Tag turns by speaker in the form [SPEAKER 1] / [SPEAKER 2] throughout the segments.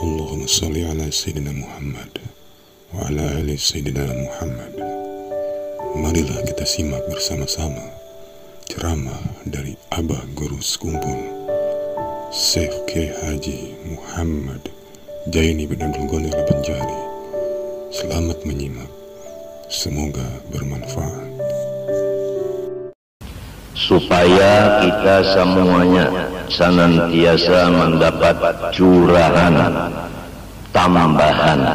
[SPEAKER 1] Allahumma salli ala Sayyidina Muhammad wa ala ali Sayyidina Muhammad. Marilah kita simak bersama-sama ceramah dari Abah Guru Sekumpul Syekh Kiai Haji Muhammad Jaini bin Abdul Ghani Al-Banjari. Selamat menyimak, semoga bermanfaat.
[SPEAKER 2] Supaya kita semuanya senantiasa mendapat curahan tambahan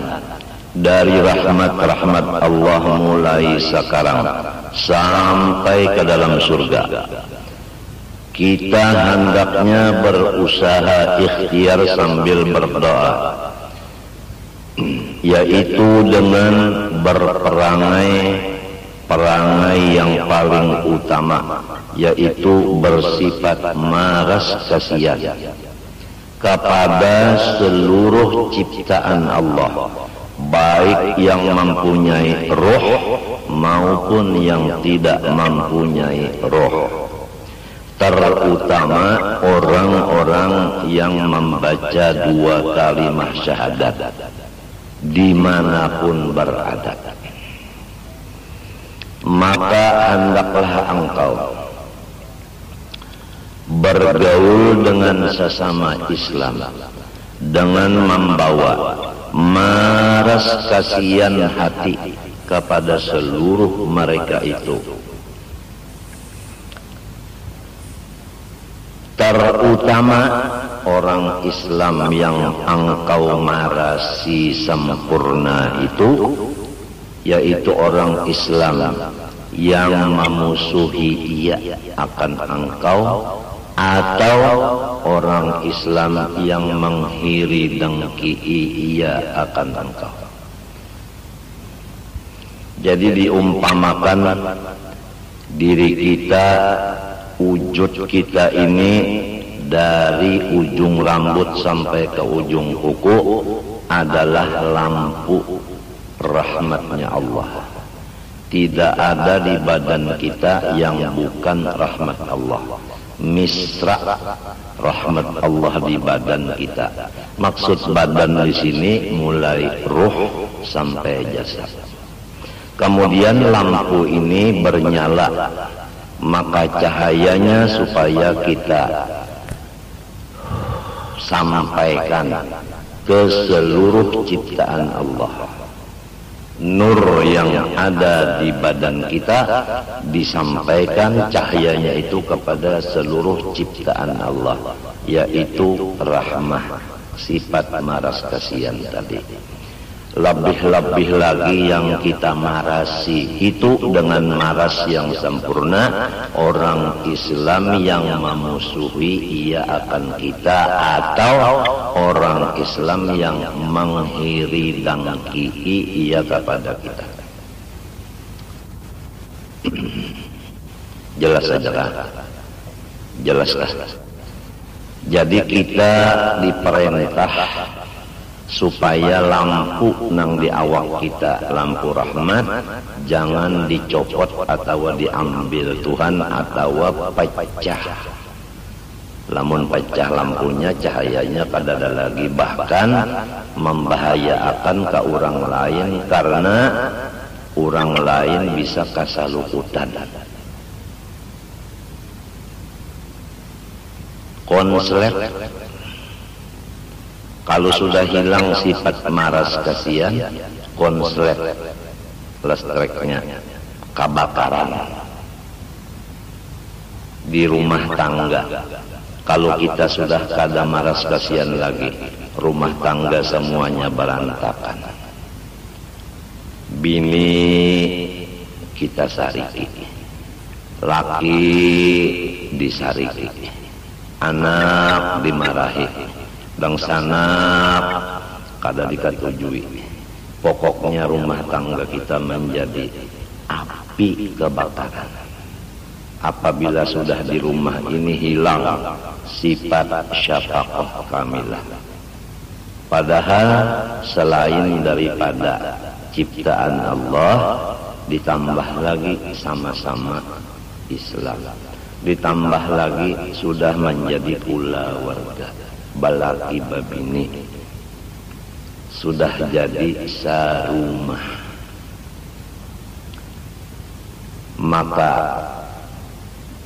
[SPEAKER 2] dari rahmat-rahmat Allah mulai sekarang sampai ke dalam surga. Kita hendaknya berusaha ikhtiar sambil berdoa, yaitu dengan perangai yang paling utama, yaitu bersifat maras kasihan kepada seluruh ciptaan Allah, baik yang mempunyai roh maupun yang tidak mempunyai roh, terutama orang-orang yang membaca dua kalimat syahadat dimanapun berada. Maka hendaklah engkau bergaul dengan sesama Islam dengan membawa maras kasihan hati kepada seluruh mereka itu, terutama orang Islam yang engkau marasi sempurna itu, yaitu orang Islam yang memusuhi ia akan engkau, atau orang Islam yang menghiri dengki ia akan engkau. Jadi diumpamakan diri kita, wujud kita ini dari ujung rambut sampai ke ujung kuku adalah lampu rahmatnya Allah. Tidak ada di badan kita yang bukan rahmat Allah. Misra rahmat Allah di badan kita. Maksud badan di sini mulai ruh sampai jasad. Kemudian lampu ini bernyala, maka cahayanya supaya kita sampaikan ke seluruh ciptaan Allah. Nur yang ada di badan kita disampaikan cahayanya itu kepada seluruh ciptaan Allah, yaitu rahmah, sifat maras kasihan tadi. Lebih-lebih lagi yang kita marasi itu dengan maras yang sempurna, orang Islam yang memusuhi ia akan kita, atau orang Islam yang menghiri dengki ia kepada kita. Jelas saja kan? Jelas kan? Jadi kita diperintah supaya lampu nang di awak kita, lampu rahmat, jangan dicopot atau diambil Tuhan atau pecah. Lamun pecah lampunya, cahayanya kada ada lagi, bahkan membahayakan ke orang lain karena orang lain bisa kasalukutan. Konslet, kalau sudah hilang sifat maras kasihan, konslet listreknya kebakaran di rumah tangga. Kalau kita sudah kada maras kasihan lagi, rumah tangga semuanya berantakan. Bini kita sariki, laki disariki, anak dimarahi, dangsanak kada dikatujui. Pokoknya rumah tangga kita menjadi api kebakaran. Apabila sudah di rumah ini hilang sifat syafaqah kamilah. Padahal selain daripada ciptaan Allah, ditambah lagi sama-sama Islam, ditambah lagi sudah menjadi pula warga balaki babini. sudah jadi sarumah. Maka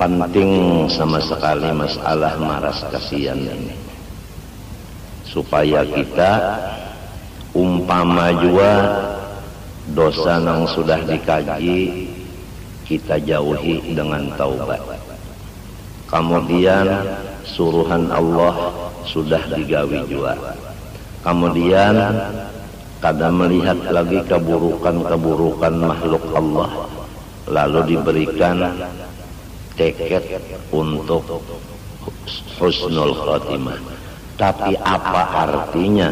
[SPEAKER 2] penting sama sekali masalah maras kasihan ini, supaya kita umpama jua dosa yang sudah dikaji kita jauhi dengan taubat. Kemudian suruhan Allah sudah digawi jua. Kemudian kada melihat lagi keburukan-keburukan makhluk Allah, lalu diberikan tiket untuk husnul khotimah. Tapi apa artinya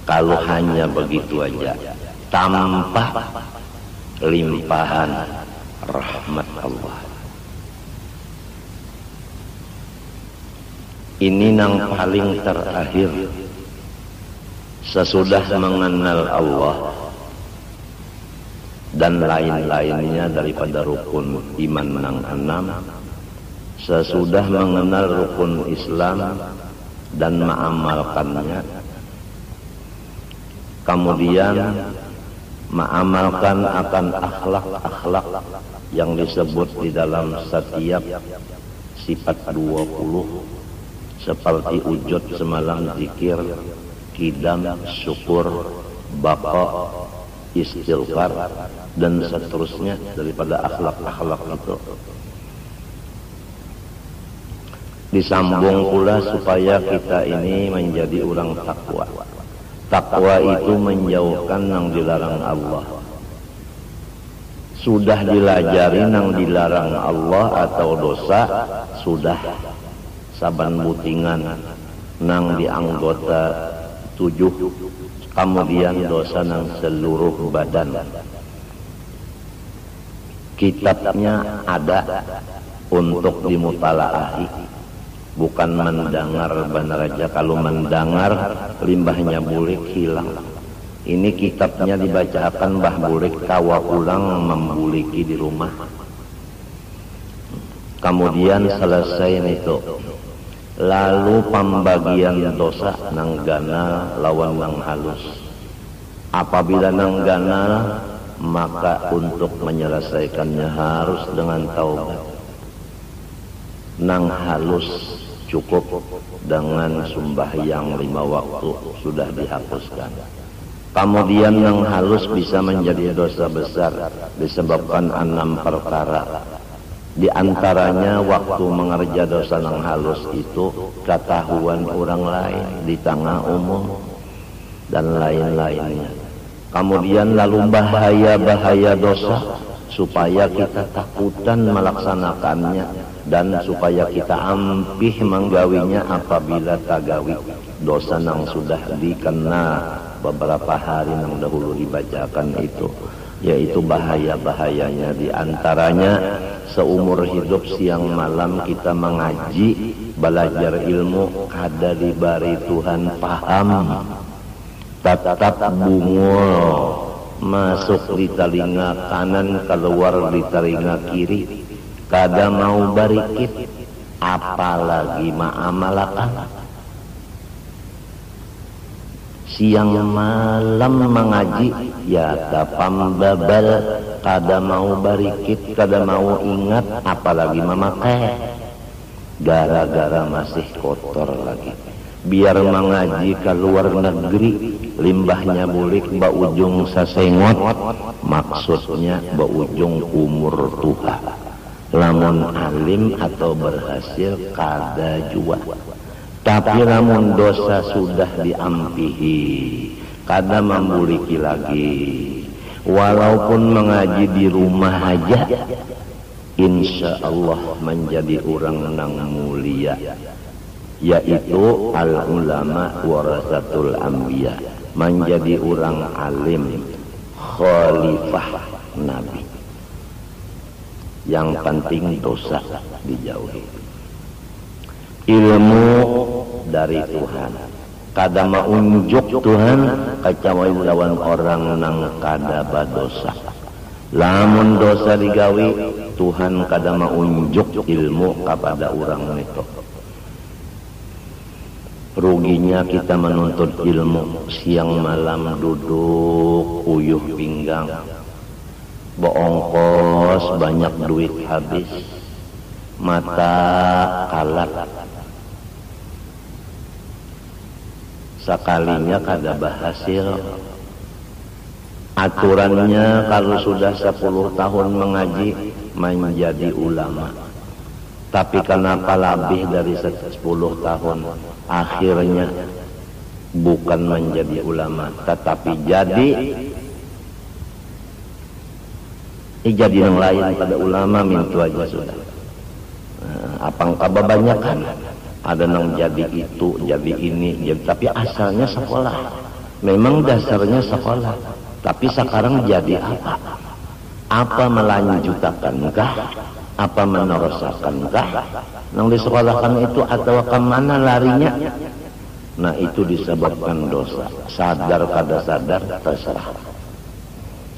[SPEAKER 2] kalau hanya begitu aja tanpa limpahan rahmat Allah? Ini yang paling terakhir. Sesudah mengenal Allah dan lain-lainnya daripada rukun iman nang 6, sesudah mengenal rukun Islam dan mengamalkannya, kemudian mengamalkan akan akhlak-akhlak yang disebut di dalam setiap sifat 20, seperti wujud, semalam, zikir, kidam, syukur, baka, istighfar, dan seterusnya daripada akhlak-akhlak itu. Disambung pula supaya kita ini menjadi orang takwa. Takwa itu menjauhkan yang dilarang Allah. Sudah dilajari yang dilarang Allah atau dosa, sudah saban butingan nang di anggota 7, kemudian dosa nang seluruh badan. Kitabnya ada untuk dimutalaahi, bukan mendengar benar aja. Kalau mendengar limbahnya bulik hilang. Ini kitabnya dibacakan bah bulik kawa ulang membuliki di rumah. Kemudian selesai itu, lalu pembagian dosa nang ganal lawan nang halus. Apabila nang ganal, maka untuk menyelesaikannya harus dengan taubat. Nang halus cukup dengan sembahyang 5 waktu sudah dihapuskan. Kemudian nang halus bisa menjadi dosa besar disebabkan 6 perkara. Di antaranya waktu mengerja dosa nang halus itu ketahuan orang lain di tengah umum dan lain-lainnya. Kemudian lalu bahaya-bahaya dosa supaya kita takutan melaksanakannya dan supaya kita ampih menggawinya apabila tagawi dosa nang sudah dikena beberapa hari nang dahulu dibacakan itu, yaitu bahaya-bahayanya. Di antaranya seumur hidup siang malam kita mengaji, belajar ilmu, kada dibari Tuhan paham, tetap bungul, masuk di telinga kanan, keluar di telinga kiri, kada mau barikit, apalagi ma'amalakan. Siang malam mengaji, ya tapam babal, kada mau barikit, kada mau ingat, apalagi memakai. Gara-gara masih kotor lagi. Biar mengaji ke luar negeri, limbahnya bulik baujung sasengot, maksudnya baujung umur tua. Lamun alim atau berhasil kada jua. Tapi lamun dosa sudah diampihi, kada membuliki lagi. Walaupun mengaji di rumah aja, insya Allah menjadi orang nang mulia, yaitu al-ulama warasatul anbiya, menjadi orang alim, khalifah Nabi. Yang penting dosa dijauhi. Ilmu dari Tuhan, kada maunjuk Tuhan kecuali lawan orang nang kada badosa. Lamun dosa digawi, Tuhan kada maunjuk ilmu kepada orang itu. Ruginya kita menuntut ilmu siang malam duduk uyuh pinggang, boongkos banyak duit habis, mata kalak, sekalinya kada berhasil. Aturannya kalau sudah 10 tahun mengaji menjadi ulama, tapi kenapa lebih dari 10 tahun akhirnya bukan menjadi ulama tetapi jadi yang lain pada ulama mintu aja sudah. Apang kebanyakan ada yang jadi itu jadi ini jadi, tapi asalnya sekolah, memang dasarnya sekolah, tapi sekarang jadi apa melanjutkankah, apa menerusankah yang disekolahkan itu atau kemana larinya? Nah itu disebabkan dosa, sadar kada sadar terserah.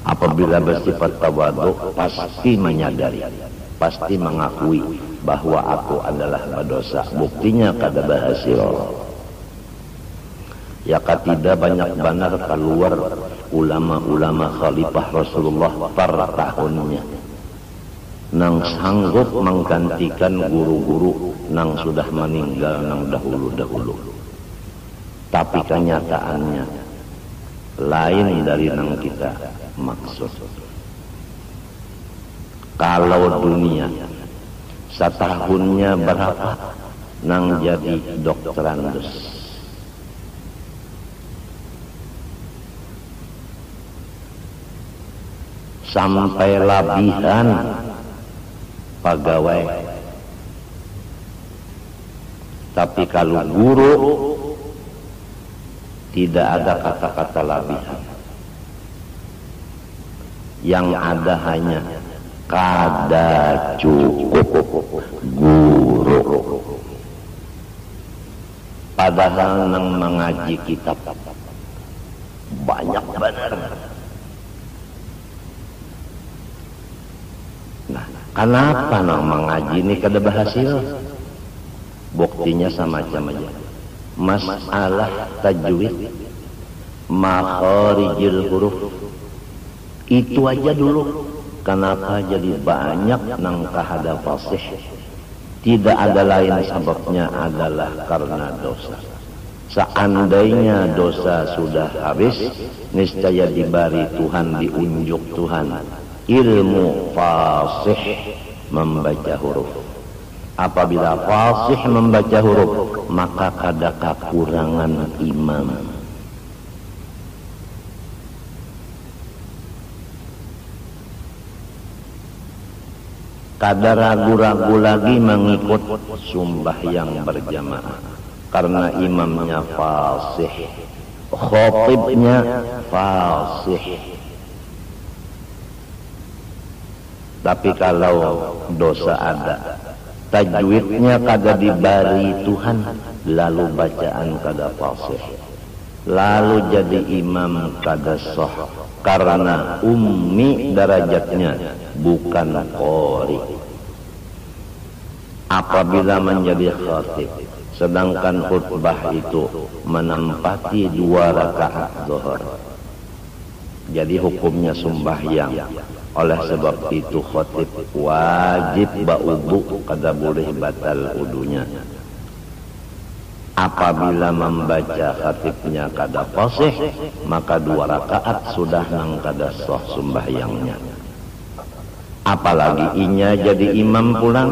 [SPEAKER 2] Apabila bersifat tawadhu pasti menyadari, pasti mengakui bahwa aku adalah berdosa, buktinya kada berhasil. Ya ketidak banyak benar keluar ulama-ulama khalifah Rasulullah per tahunnya nang sanggup menggantikan guru-guru nang sudah meninggal nang dahulu-dahulu, tapi kenyataannya lain dari nang kita maksud. Kalau dunia setahunnya berapa nang jadi dokterandus, sampai labihan pegawai, tapi kalau guru tidak ada kata-kata labihan, yang ada hanya kada cukup guru. Padahal nang mengaji kitab banyak benar. Nah, kenapa nang mengaji ini kada berhasil? Buktinya sama-sama aja. Masalah tajwid, makharijil huruf, itu aja dulu. Kenapa jadi banyak nang kahada fasih? Tidak ada lain sebabnya adalah karena dosa. Seandainya dosa sudah habis, niscaya diberi Tuhan, diunjuk Tuhan ilmu fasih membaca huruf. Apabila fasih membaca huruf, maka kada kekurangan imam. Kada ragu-ragu lagi mengikut sembahyang berjamaah karena imamnya fasih, khatibnya fasih. Tapi kalau dosa ada, tajwidnya kada dibari Tuhan, lalu bacaan kada fasih, lalu jadi imam kada sah karena ummi derajatnya bukan qori. Apabila menjadi khatib sedangkan khutbah itu menempati 2 rakaat zuhur, jadi hukumnya sembahyang. Oleh sebab itu khatib wajib baudu, kada boleh batal udunya. Apabila membaca khatibnya kada fasih, maka 2 rakaat sudah nang kada sah sembahyangnya. Apalagi inya jadi imam pulang,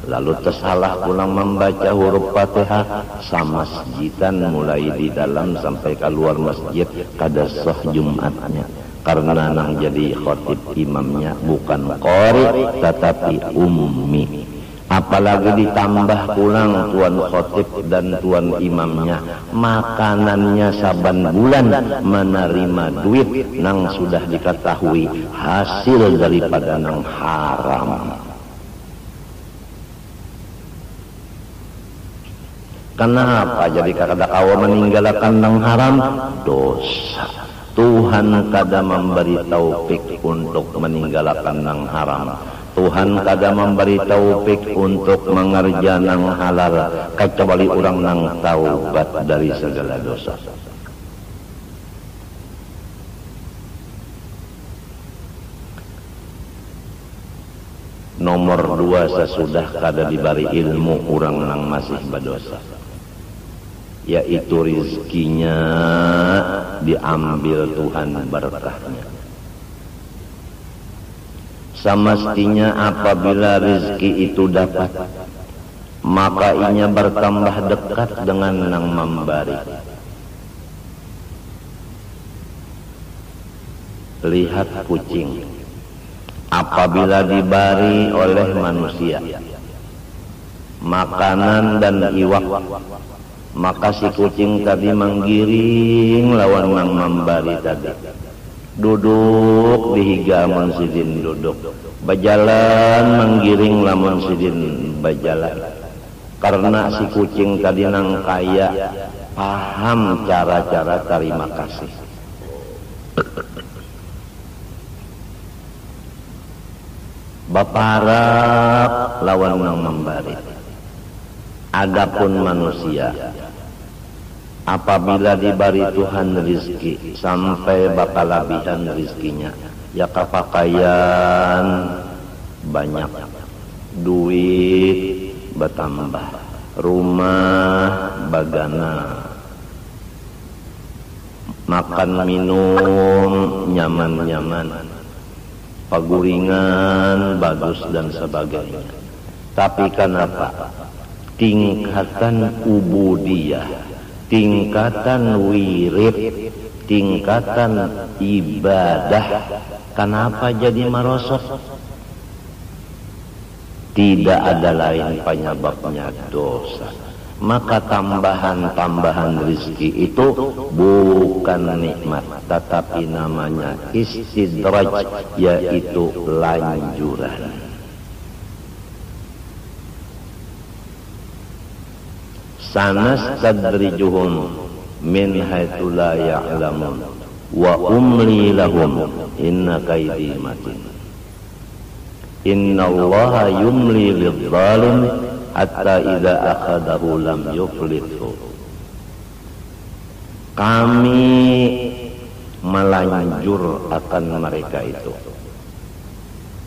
[SPEAKER 2] lalu tersalah pulang membaca huruf Fatihah, sama masjidan mulai di dalam sampai keluar masjid kada sah Jumatnya. Karena nang jadi khatib imamnya bukan qori tetapi ummi. Apalagi ditambah pulang tuan khatib dan tuan imamnya makanannya saban bulan menerima duit nang sudah diketahui hasil daripada nang haram. Kenapa jadi kada kawa meninggalkan nang haram? Dosa. Tuhan kada memberi taufik untuk meninggalkan nang haram, Tuhan kada memberi taufik untuk mengerja nang halal kecuali orang nang taubat dari segala dosa. Nomor 2, sesudah kada diberi ilmu orang nang masih berdosa, yaitu rizkinya diambil Tuhan berkahnya. Semestinya apabila rizki itu dapat, maka inya bertambah dekat dengan nang memberi. Lihat kucing, apabila diberi oleh manusia makanan dan iwak, maka si kucing tadi menggiring lawan nang memberi tadi. Duduk dihiga amun sidin duduk, berjalan menggiring lamun sidin berjalan. Karena si kucing tadi nang kaya paham cara-cara terima kasih. Baparap lawan nang memberi. Adapun manusia, apabila diberi Tuhan rizki sampai bakalabihan rizkinya, ya kapakaian banyak, duit bertambah, rumah bagana, makan minum nyaman-nyaman, paguringan bagus dan sebagainya. Tapi kenapa? Tingkatan ubudiyah, tingkatan wirid, tingkatan ibadah, kenapa jadi merosot? Tidak ada lain penyebabnya dosa. Maka tambahan-tambahan rizki itu bukan nikmat, tetapi namanya istidraj, yaitu lanjuran. Sanastadrijuhum min haitsu la ya'lamun wa umli lahum inna kaidi matin. Innallaha yumli lidzalim hatta idza akhadahu lam yuflithu. Kami melanjur akan mereka itu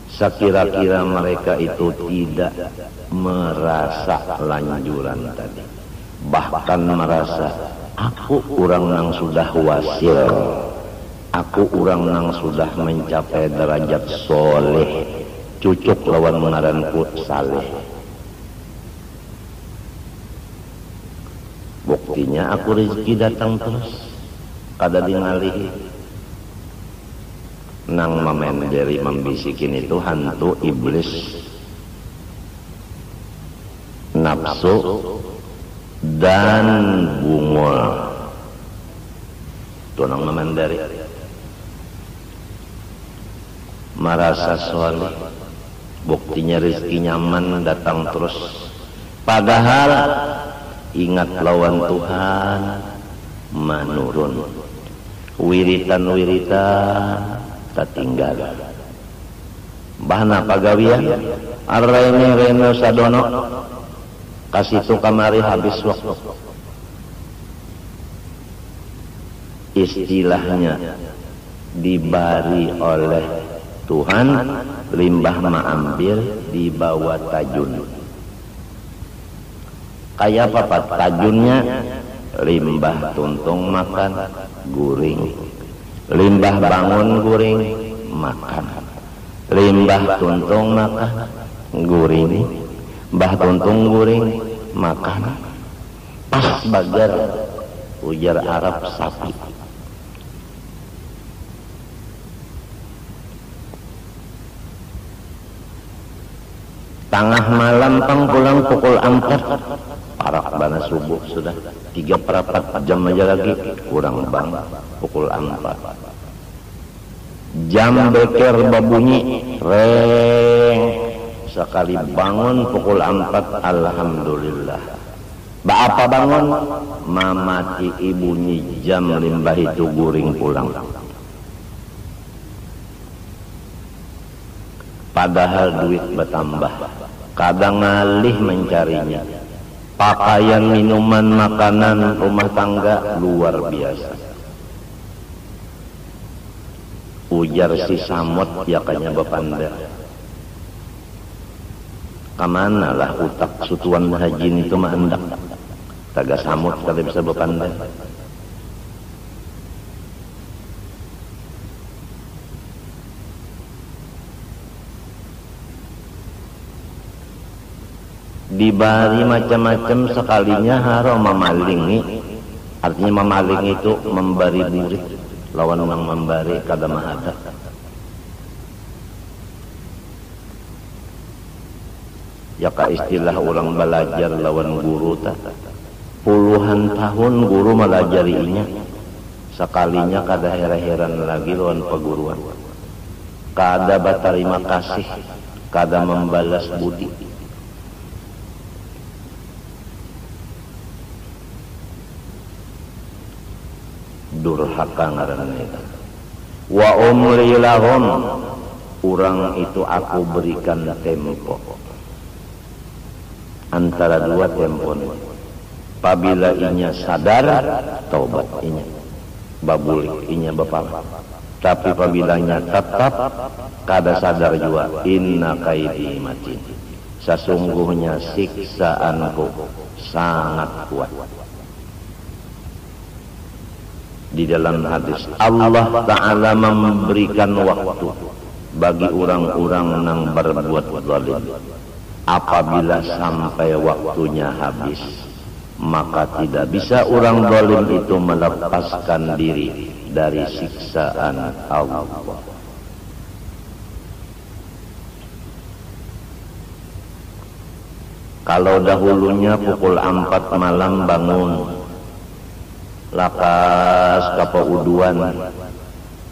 [SPEAKER 2] sekira-kira mereka itu tidak merasa lanjuran tadi, bahkan merasa aku orang yang sudah wasil, aku orang yang sudah mencapai derajat soleh, cucuk lawan ngaranku saleh. Buktinya aku rezeki datang terus, kada dingalih. Nang memenderi membisikin itu hantu iblis, nafsu dan bungul. Itu nang memenderi, merasa soleh, buktinya rezeki nyaman datang terus. Padahal ingat lawan Tuhan menurun, wiritan-wiritan tertinggal. Bahana pagawian arrene sadono kasih tu kamari habis waktu. Istilahnya dibari oleh Tuhan, limbah maambil dibawa tajun. Kayak apa tajunnya? Limbah tuntung makan guring, limbah bangun guring makan, limbah tuntung makan guring, mbah tuntung guring makan. Pas bagar ujar Arab sapi. Tengah malam pang pulang pukul 4, parak bana subuh sudah 3/4 jam aja lagi kurang bang pukul 4. Jam beker berbunyi reng, sekali bangun pukul 4 alhamdulillah. Apa bangun? Mamati ibunyi jam limbah itu guring pulang. padahal duit bertambah, kadang ngalih mencarinya. Pakaian, minuman, makanan, rumah tangga luar biasa. Ujar si Samot, ya kanya bapanda, kamana lah utak sutuan haji itu mah hendak taga Samot kada bisa bapanda. Dibari macam-macam, sekalinya haro mamalingi. Artinya mamaling itu membari burik, lawan orang membari kada mahada. Ya ka istilah orang belajar lawan guru ta, puluhan tahun guru melajarinya, sekalinya kada heran-heran lagi lawan peguruan, kada berterima kasih, kada membalas budi. Durhaka ngaranna eta. Wa umli lahum, urang itu aku berikan tempo antara dua tempo. Apabila inya sadar, taubat inya, babulik inya bapala. Tapi apabila tetap kada sadar juga, inna kaidi matin, sesungguhnya siksaanku sangat kuat. Di dalam hadis Allah Ta'ala memberikan waktu bagi orang-orang yang berbuat zalim. Apabila sampai waktunya habis, maka tidak bisa orang zalim itu melepaskan diri dari siksaan Allah. Kalau dahulunya pukul 4 malam bangun, lakas kapauduan,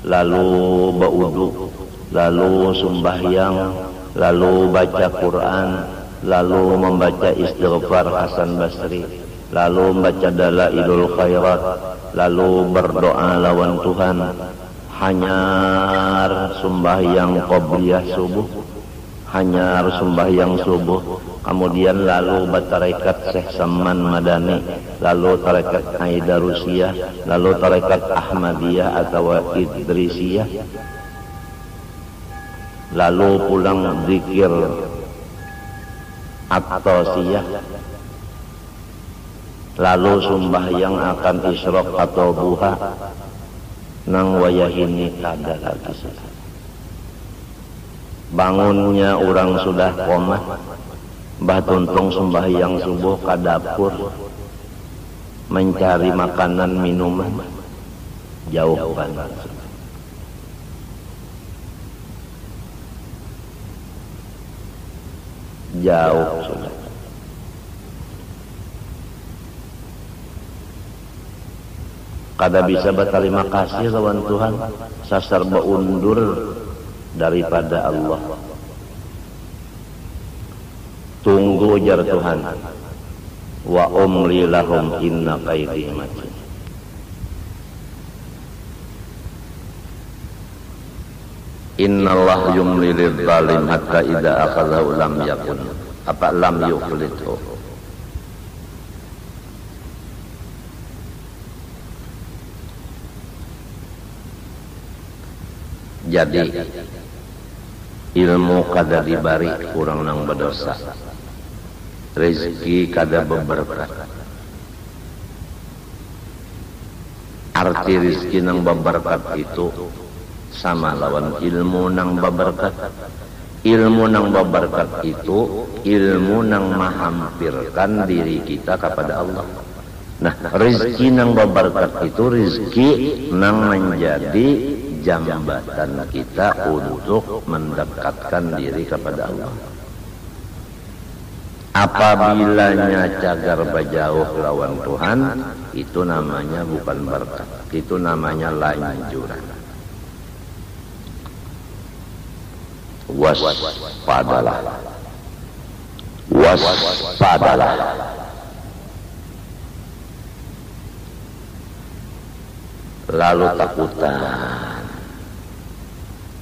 [SPEAKER 2] lalu baudu, lalu sembahyang, lalu baca Quran, lalu membaca istighfar Hasan Basri, lalu membaca Dalailul Khairat, lalu berdoa lawan Tuhan, hanyar sembahyang qobliyah subuh, hanyar sembahyang subuh, kemudian lalu bertarekat Syekh Saman Madani, lalu tarekat Aidarusiyah, lalu tarekat Ahmadiyah atau Idrisiyah, lalu pulang zikir At-Tasiyah, lalu sembahyang akan isyraq atau duha, nang wayahini kada lagi. Bangunnya orang sudah koma, Mbah Tuntung sembahyang subuh ke dapur mencari makanan minuman, jauh banget. Jauh sudah. Kada bisa berterima kasih lawan Tuhan, sasar beundur daripada Allah. Tunggu jar Tuhan, wa umli lahum inna kaidi matin. Innallah yumli lil zalim hatta idza akhadhahu lam yakun apa lam yuflithu. Jadi ilmu kada dibari kurang nang berdosa, rezeki kada berberkat. Arti rezeki nang berberkat itu sama lawan ilmu nang berberkat. Ilmu nang berberkat itu ilmu nang menghampirkan diri kita kepada Allah. Nah, rezeki nang berberkat itu rezeki nang menjadi jambatan kita untuk mendekatkan diri kepada Allah. Apabila cagar bajauh lawan Tuhan, itu namanya bukan berkat, itu namanya lanjuran. Waspadalah, waspadalah. Lalu takutan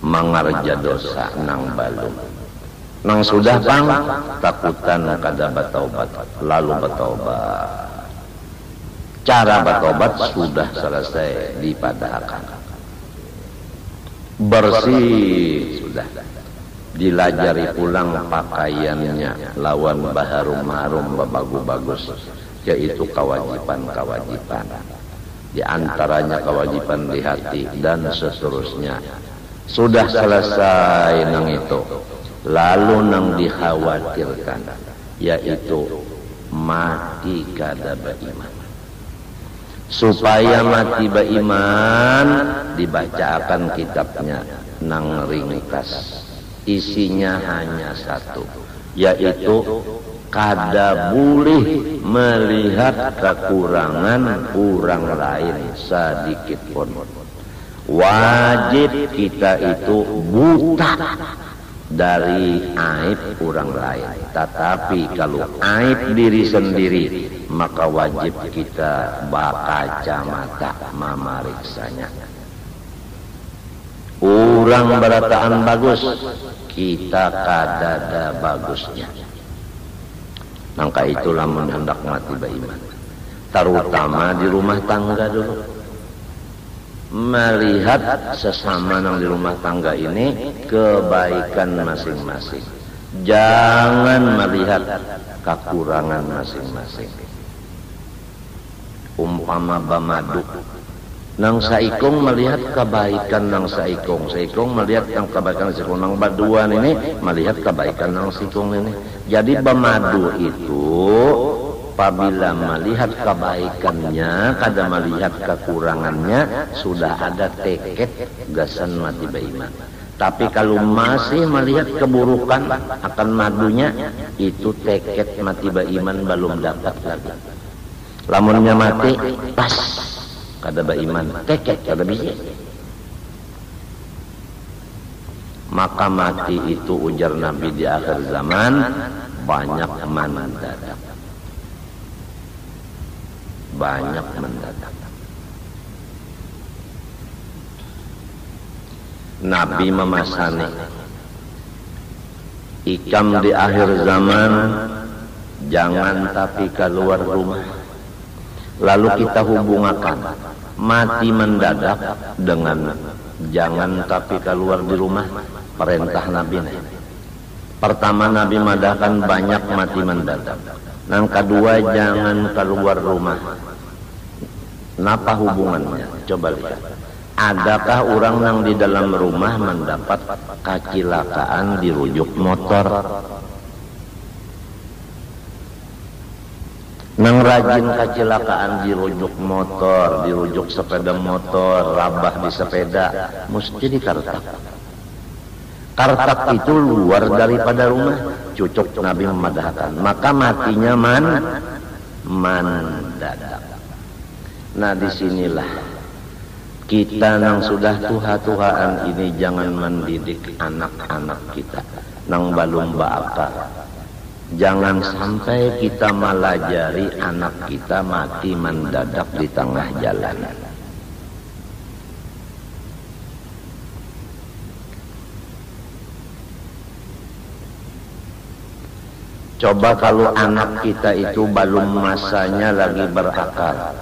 [SPEAKER 2] mangarja dosa nang balung. Nang sudah pang takutan kada bertaubat, lalu bertaubat. Cara bertobat sudah selesai dipadahkan. Bersih sudah. Dilajari pulang pakaiannya lawan baharum-harum bagus-bagus, yaitu kewajiban-kewajiban. Di antaranya kewajiban di hati dan seterusnya. Sudah selesai nang itu. Lalu nang dikhawatirkan, yaitu mati kada beriman. Supaya mati beriman, dibacakan kitabnya nang ringkas. Isinya hanya satu, yaitu kada boleh melihat kekurangan orang lain sedikit pun. Wajib kita itu buta dari aib orang lain. Tetapi kalau aib diri sendiri, maka wajib kita berkacamata memeriksanya. Orang berataan bagus, kita kadada bagusnya. Maka itulah hendak mati beriman. Terutama di rumah tangga dulu. Melihat sesama yang di rumah tangga ini kebaikan masing-masing. Jangan melihat kekurangan masing-masing. Umpama bamadu, nang saikong melihat kebaikan nang saikong melihat yang kebaikan saikong, nang baduan ini melihat kebaikan nang saikong ini. Jadi bamadu itu apabila melihat kebaikannya, kada melihat kekurangannya, sudah ada teket gasan mati beriman. Tapi kalau masih melihat keburukan akan madunya, itu teket mati beriman belum dapat lagi. Lamunnya mati, pas kada beriman, teket kada bisa. Maka mati itu ujar Nabi di akhir zaman banyak mendadak. Banyak mendadak. Nabi memasani ikam di akhir zaman jangan tapi keluar rumah. Lalu kita hubungkan mati mendadak dengan jangan tapi keluar di rumah. Perintah Nabi nih. Pertama Nabi madahkan banyak mati mendadak. Yang kedua jangan keluar rumah. Napa hubungannya? Coba lihat. Adakah orang yang di dalam rumah mendapat kecelakaan dirujuk motor? Nang rajin kecelakaan dirujuk motor, dirujuk sepeda motor, rabah di sepeda, mesti dikartak. Kartak itu luar daripada rumah, cucuk Nabi memadahkan. Maka matinya mendadak. Nah disinilah kita yang sudah tuha-tuhaan ini jangan mendidik anak-anak kita nang balum baakal. Jangan sampai kita melajari anak kita mati mendadak di tengah jalan. Coba kalau anak kita itu belum masanya lagi berakal,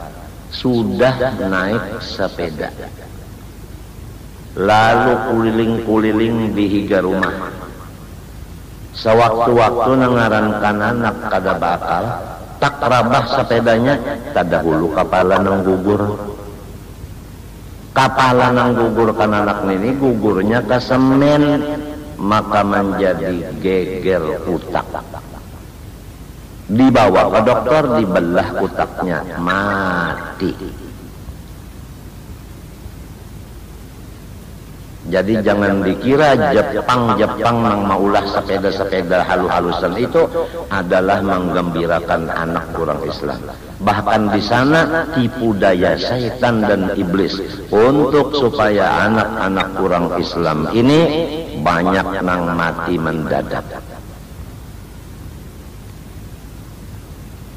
[SPEAKER 2] sudah naik sepeda, lalu kuliling-kuliling di higa rumah. Sewaktu-waktu nangarankan anak kada bakal, tak rabah sepedanya, kada hulu kepala nang gugur. Kepala nang gugur kan anak ini gugurnya ke semen, maka menjadi geger utak. Dibawa ke dokter, dibelah utaknya, mati. Jadi jangan dikira Jepang yang maulah sepeda-sepeda halu-halusan itu adalah menggembirakan anak orang Islam. Bahkan di sana tipu daya syaitan dan iblis untuk supaya anak-anak orang Islam ini banyak nang mati mendadak.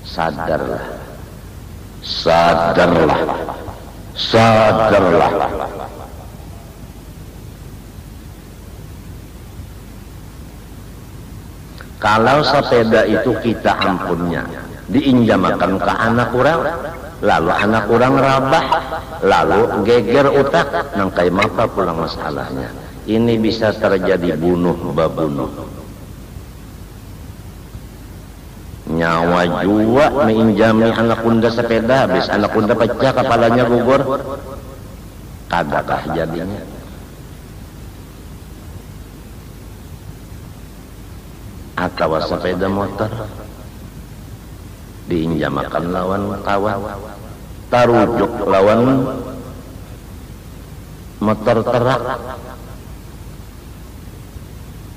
[SPEAKER 2] Sadarlah, sadarlah, sadarlah. Kalau sepeda itu kita ampunnya diinjamakan ke anak kurang, lalu anak kurang rabah, lalu geger utak, nang kai mapa pulang masalahnya. Ini bisa terjadi bunuh babunuh. Nyawa jua menginjami anak kunda sepeda, habis anak kunda pecah kepalanya gugur, kadakah jadinya? Atau sepeda motor diinjamakan lawan kawan, tarujuk lawan motor terak,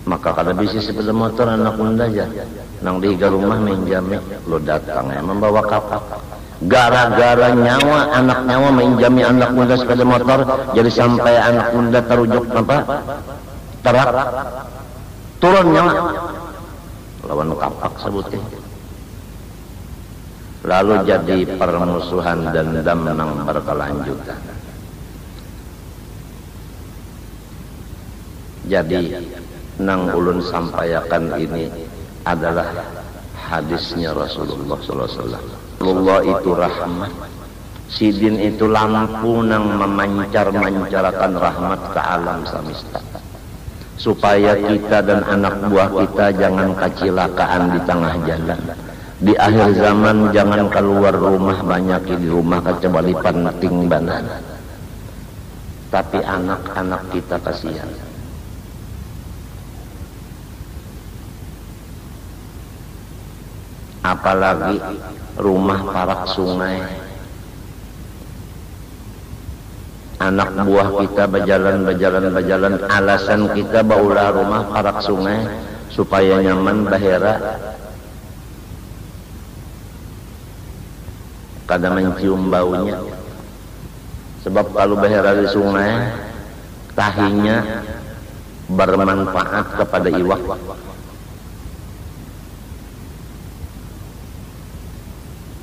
[SPEAKER 2] maka kada bisa sepeda motor anak kunda aja nang di rumah menjami lo datang ya membawa kapal, gara-gara nyawa anak nyawa menjami anak kunda sepeda motor, jadi sampai anak kunda tarujuk apa terak turun nyawa lawan kapak sebutnya, lalu jadi permusuhan dan dendam nang berkelanjutan. Jadi nang ulun sampaikan ini adalah hadisnya Rasulullah SAW. Allah itu rahmat, sidin itu lampu nang memancar-mancarakan rahmat ke alam semesta, supaya kita dan anak buah kita jangan kecelakaan di tengah jalan. Di akhir zaman jangan keluar rumah, banyak di rumah kecuali penting banan. Tapi anak-anak kita kasihan. Apalagi rumah parak sungai, anak buah kita berjalan, alasan kita baulah rumah parak sungai supaya nyaman bahera, kada mencium baunya. Sebab kalau bahera di sungai, tahinya bermanfaat kepada iwak.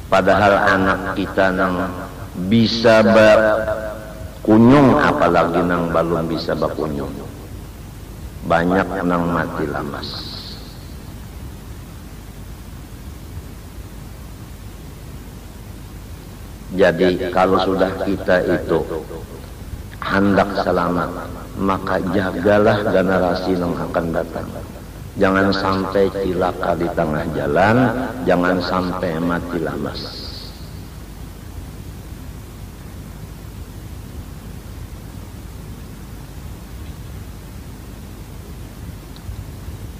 [SPEAKER 2] Padahal anak kita nang bisa berkunyung, apalagi nang belum bisa berkunyung, banyak nang mati lamas. Jadi kalau sudah kita itu hendak selamat, maka jagalah generasi yang akan datang. Jangan sampai cilaka di tengah jalan, jangan sampai mati lamas.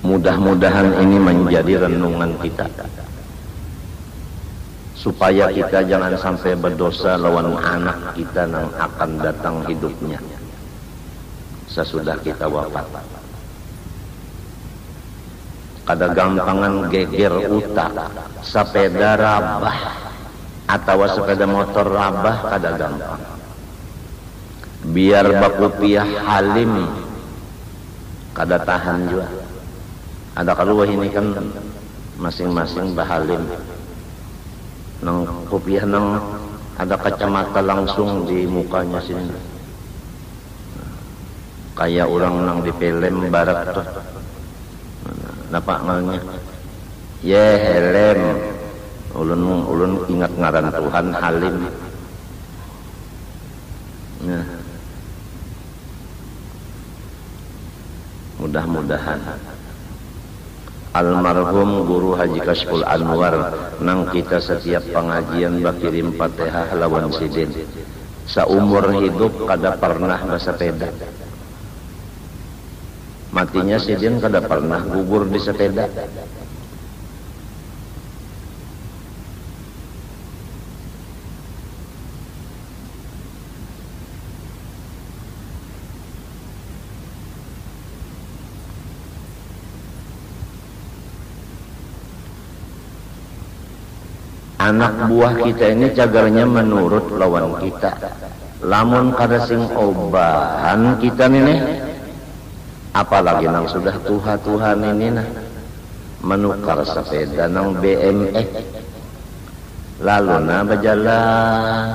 [SPEAKER 2] Mudah-mudahan ini menjadi renungan kita, supaya kita jangan sampai berdosa lawan anak kita yang akan datang hidupnya sesudah kita wafat. Kada gampangan geger utak, sepeda rabah atau sepeda motor rabah kada gampang. Biar bakupiah halim kada tahan juga. Ada kalau ini kan masing-masing bahalim. Nang kopiah nang ada kacamata langsung di mukanya sini. Kayak orang nang di film barat tuh. Napa ngalnya? Ye helem. Ulun ingat ngaran Tuhan Halim. Nah. Mudah-mudahan almarhum Guru Haji Kashful Anwar nang kita setiap pengajian bakirim Fatihah lawan sidin. Saumur hidup kada pernah bersepeda. Matinya sidin kada pernah gugur di sepeda. Anak buah kita ini cagarnya menurut lawan kita. Lamun kada sing obahan kita nih, apalagi nang sudah Tuhan ini nah menukar sepeda nang BMX, lalu na berjalan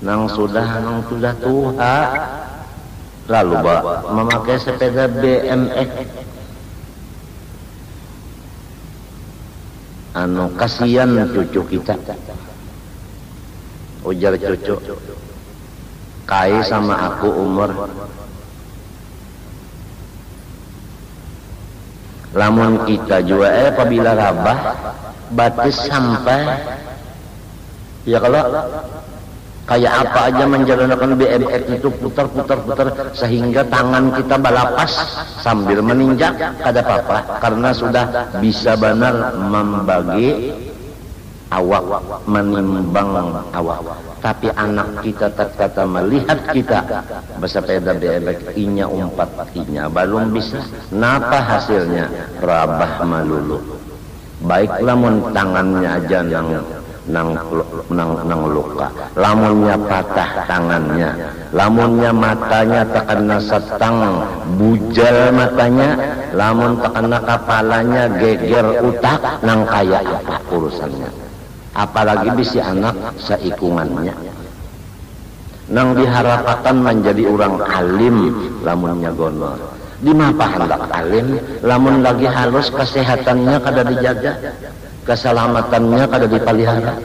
[SPEAKER 2] nang sudah Tuhan, lalu memakai sepeda BMX. anu kasihan cucu kita. Ujar cucu, kai sama aku umur. Lamun kita juga apabila rabah batis sampai ya kalau kayak apa aja menjalankan BMX itu putar sehingga tangan kita balapas sambil meninjak kada apa-apa karena sudah bisa benar membagi awak, menimbang awak. Tapi anak kita kata melihat kita bersepeda BMX inya umpat inya belum bisa. Napa hasilnya? Rabah malulu. Baiklah mun tangannya aja nang luka, lamunnya patah tangannya, lamunnya matanya terkena setang bujal matanya, lamun terkena kepalanya geger utak nang kaya apa urusannya. Apalagi bisi anak seikungannya nang diharapkan menjadi orang alim, lamunnya gonor di mapa hendak alim, lamun lagi halus kesehatannya kada dijaga, keselamatannya kada dipelihara.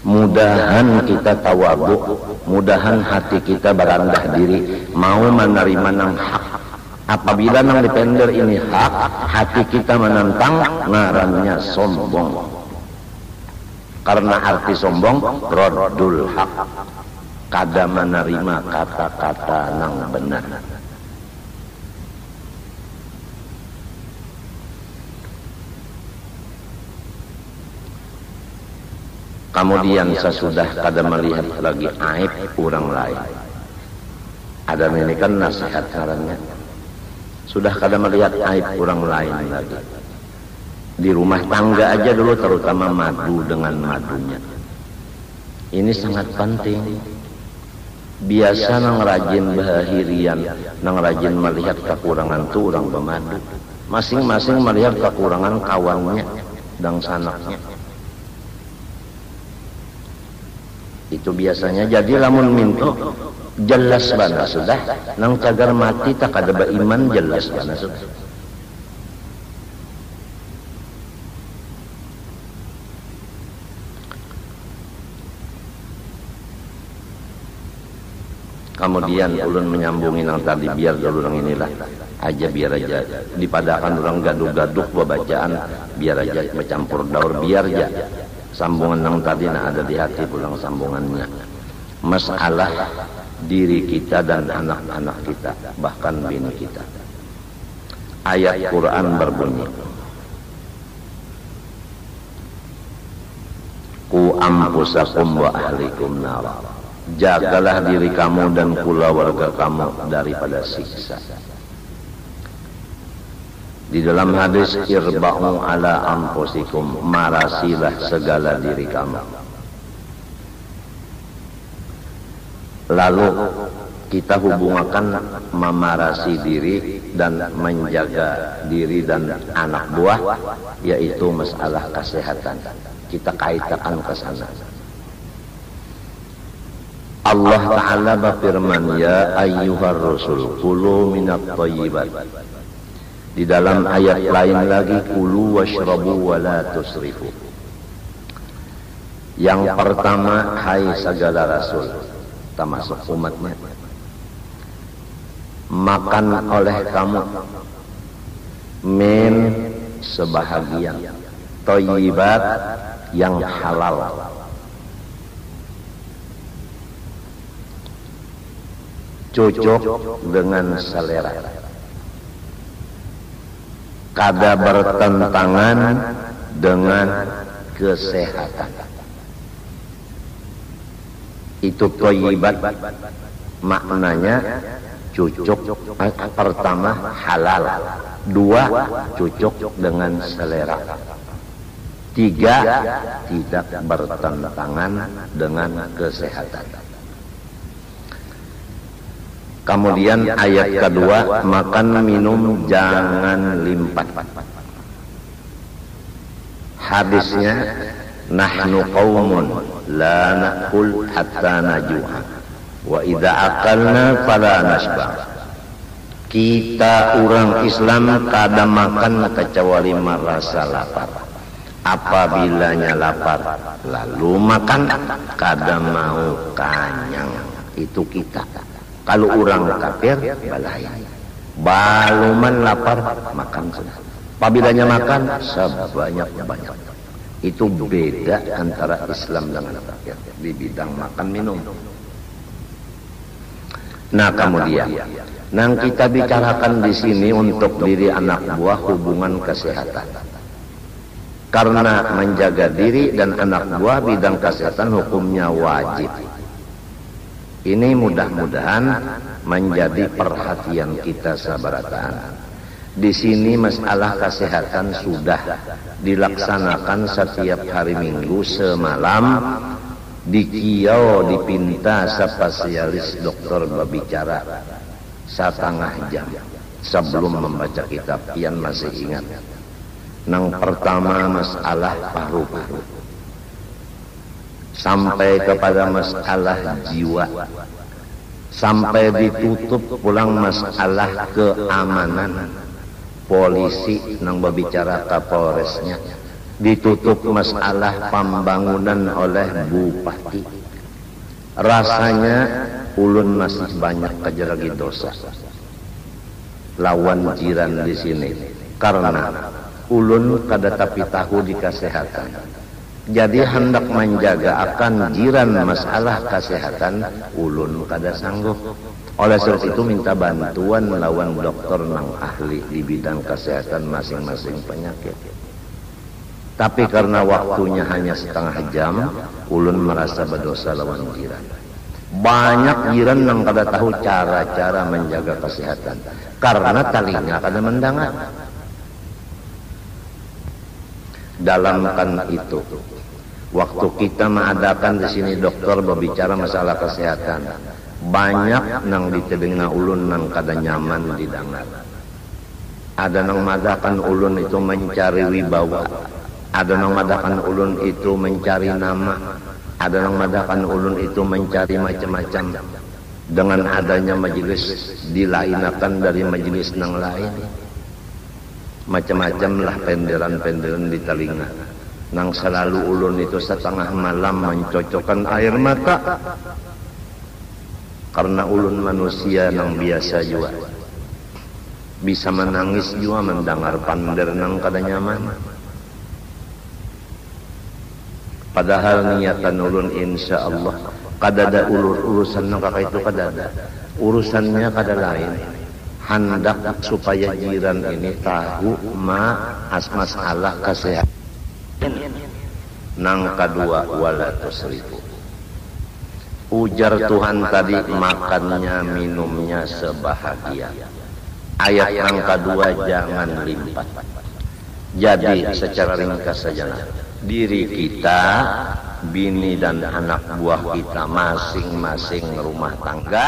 [SPEAKER 2] Mudahan kita tawadhu, mudahan hati kita berendah diri, mau menerima nang hak. Apabila nang dipender ini hak, hati kita menentang, ngarannya sombong. Karena arti sombong raddul hak, kada menerima kata-kata nang benar. Kemudian sesudah kada melihat lagi aib orang lain. Ada ini kan nasihat sarannya. Sudah kada melihat aib orang lain lagi. Di rumah tangga aja dulu, terutama madu dengan madunya. Ini sangat penting. Biasa nang rajin bahirian, nang rajin melihat kekurangan tu orang pemadu. Masing-masing melihat kekurangan kawannya dan sanaknya. Itu biasanya jadi lamun minto jelas bana sudah nang cagar mati tak ada beriman jelas bana sudah. Kemudian ulun menyambungi nang tadi biar dulu nang inilah aja biar aja dipadakan orang gaduh-gaduh bacaan biar aja bercampur daur biar aja sambungan nang tadi nah ada di hati pulang sambungannya. Masalah diri kita dan anak-anak kita, bahkan bini kita. Ayat Quran berbunyi, Qu anfusakum wa ahlikum nara. Jagalah diri kamu dan keluarga kamu daripada siksa. Di dalam hadis, irba'u ala anfusikum, marasilah segala diri kamu. Lalu kita hubungkan memarasi diri dan menjaga diri dan anak buah, yaitu masalah kesehatan. Kita kaitkan ke sana. Allah Ta'ala berfirman, ya ayyuhar rasul kulu minat thayyibat. Di dalam ayat lain lagi, kulu washrabu wa la tusrifu. Yang pertama, hai segala rasul, termasuk umatnya, makan oleh kamu min sebahagian thayyibat yang halal, cocok dengan selera, kada bertentangan dengan kesehatan. Itu thayyibat, maknanya cocok. Pertama halal, dua cocok dengan selera, tiga tidak bertentangan dengan kesehatan. Kemudian ayat kedua, makan minum jangan limpah. Hadisnya, nahnu qaumun la na'kul hatta naju'a wa idza akalna fala nasba. Kita orang Islam kada makan kecuali merasa lapar. Apabila lapar lalu makan, kada mau kanyang. Itu kita. Kalau orang kafir balain. Baluman lapar makan sudah. Apabila makan sebanyak-banyak. Itu beda antara Islam dengan kafir di bidang makan minum. Nah kemudian, yang kita bicarakan di sini untuk diri anak buah hubungan kesehatan. Karena menjaga diri dan anak buah bidang kesehatan hukumnya wajib. Ini mudah-mudahan menjadi perhatian kita sabarataan. Di sini masalah kesehatan sudah dilaksanakan setiap hari Minggu semalam. Di Kiau dipinta spesialis dokter berbicara 1/2 jam sebelum membaca kitab. Ian masih ingat. Yang pertama masalah paru-paru, sampai kepada masalah jiwa, sampai ditutup pulang masalah keamanan. Polisi nang berbicara Kapolresnya, ditutup masalah pembangunan oleh bupati. Rasanya ulun masih banyak kejeragi dosa lawan jiran di sini karena ulun kada tapi tahu di kesehatan. Jadi hendak menjaga akan jiran masalah kesehatan, ulun kada sanggup. Oleh sebab itu minta bantuan lawan dokter nang ahli di bidang kesehatan masing-masing penyakit. Tapi karena waktunya hanya 1/2 jam, ulun merasa berdosa lawan jiran. Banyak jiran yang kada tahu cara-cara menjaga kesehatan karena telinga kada mendengar. Dalam kan itu, waktu kita mengadakan di sini dokter berbicara masalah kesehatan, banyak nang di telinga ulun nang kada nyaman didengar. Ada nang madakan ulun itu mencari wibawa, ada nang madakan ulun itu mencari nama, ada nang madakan ulun itu mencari macam-macam. Dengan adanya majelis dilainakan dari majelis nang lain, macam-macam lah penderan-penderan di telinga. Nang selalu ulun itu 1/2 malam mencocokkan air mata, karena ulun manusia nang biasa juga bisa menangis juga mendengar pander nang kada nyaman. Padahal niatan ulun insya Allah kada ada urusan nang kakak itu kada ada. Urusannya kada lain, hendak supaya jiran ini tahu masalah kesehatan. Nang kedua wala tusrifu. Ujar Tuhan tadi, makannya minumnya sebahagia. Ayat yang kedua jangan limpah. Jadi secara ringkas saja, diri kita, bini dan anak buah kita masing-masing rumah tangga